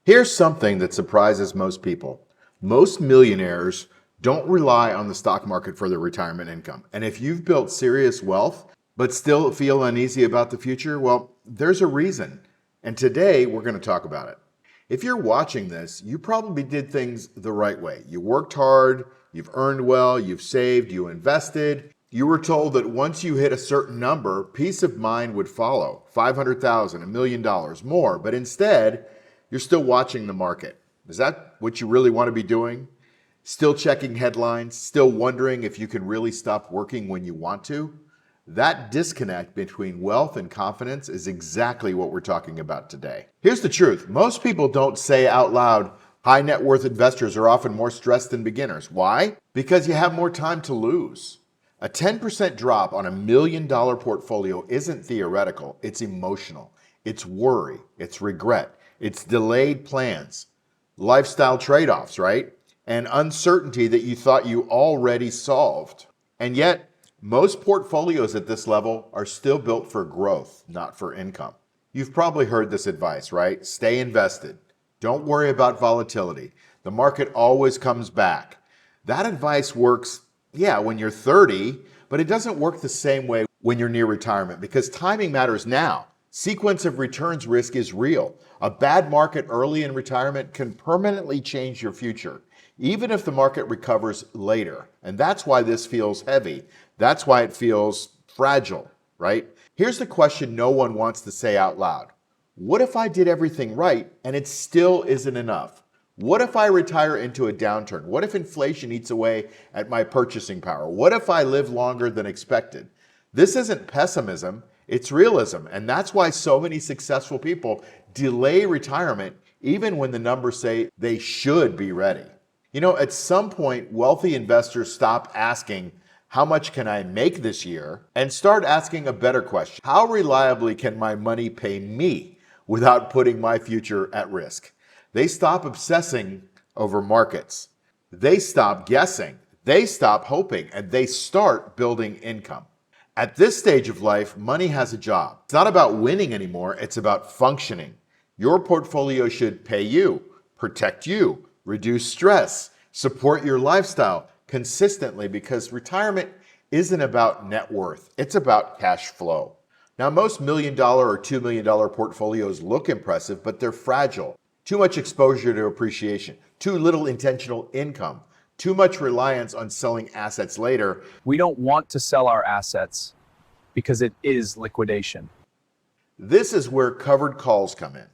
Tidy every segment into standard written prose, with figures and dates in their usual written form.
Here's something that surprises most people. Most millionaires don't rely on the stock market for their retirement income. And if you've built serious wealth, but still feel uneasy about the future, well, there's a reason. And today we're going to talk about it. If you're watching this, you probably did things the right way. You worked hard, you've earned well, you've saved, you invested. You were told that once you hit a certain number, peace of mind would follow. 500,000, $1 million more. But instead, you're still watching the market. Is that what you really want to be doing? Still checking headlines, still wondering if you can really stop working when you want to? That disconnect between wealth and confidence is exactly what we're talking about today. Here's the truth. Most people don't say out loud, high net worth investors are often more stressed than beginners. Why? Because you have more time to lose. A 10% drop on $1 million portfolio isn't theoretical, it's emotional. It's worry, it's regret, it's delayed plans, lifestyle trade-offs, right? And uncertainty that you thought you already solved. And yet, most portfolios at this level are still built for growth, not for income. You've probably heard this advice, right? Stay invested. Don't worry about volatility. The market always comes back. That advice works, when you're 30, but it doesn't work the same way when you're near retirement because timing matters now. Sequence of returns risk is real. A bad market early in retirement can permanently change your future, even if the market recovers later. And that's why this feels heavy. That's why it feels fragile, right? Here's the question no one wants to say out loud. What if I did everything right and it still isn't enough? What if I retire into a downturn? What if inflation eats away at my purchasing power? What if I live longer than expected? This isn't pessimism, it's realism. And that's why so many successful people delay retirement even when the numbers say they should be ready. At some point, wealthy investors stop asking, how much can I make this year? And start asking a better question. How reliably can my money pay me without putting my future at risk? They stop obsessing over markets. They stop guessing. They stop hoping, and they start building income. At this stage of life, money has a job. It's not about winning anymore. It's about functioning. Your portfolio should pay you, protect you, reduce stress, support your lifestyle consistently because retirement isn't about net worth. It's about cash flow. Now, most $1 million or $2 million portfolios look impressive, but they're fragile. Too much exposure to appreciation, too little intentional income, too much reliance on selling assets later. We don't want to sell our assets because it is liquidation. This is where covered calls come in.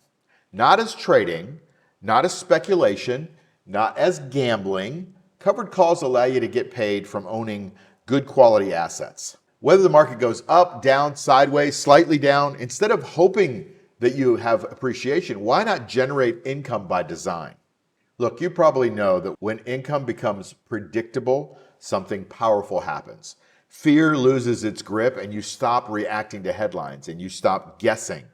Not as trading, not as speculation, not as gambling. Covered calls allow you to get paid from owning good quality assets. Whether the market goes up, down, sideways, slightly down, instead of hoping that you have appreciation, why not generate income by design? Look, you probably know that when income becomes predictable, something powerful happens. Fear loses its grip and you stop reacting to headlines and you stop guessing.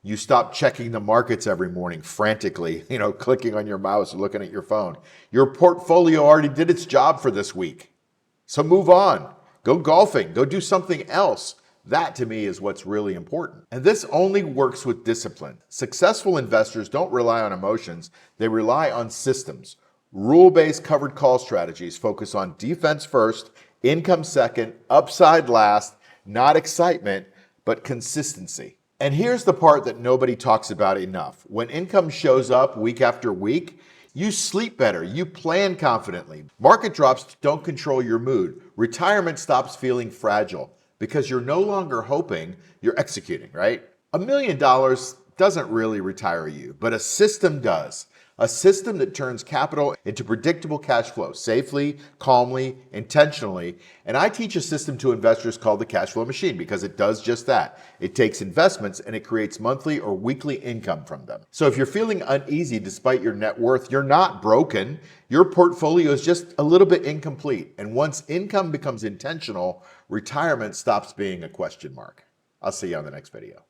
You stop checking the markets every morning frantically, clicking on your mouse and looking at your phone. Your portfolio already did its job for this week. So move on. Go golfing. Go do something else. That to me is what's really important. And this only works with discipline. Successful investors don't rely on emotions. They rely on systems. Rule-based covered call strategies focus on defense first, income second, upside last, not excitement, but consistency. And here's the part that nobody talks about enough. When income shows up week after week, you sleep better, you plan confidently. Market drops don't control your mood. Retirement stops feeling fragile because you're no longer hoping, you're executing, right? $1 million doesn't really retire you, but a system does. A system that turns capital into predictable cash flow safely, calmly, intentionally. And I teach a system to investors called the cashflow machine because it does just that. It takes investments and it creates monthly or weekly income from them. So if you're feeling uneasy despite your net worth, you're not broken. Your portfolio is just a little bit incomplete. And once income becomes intentional, retirement stops being a question mark. I'll see you on the next video.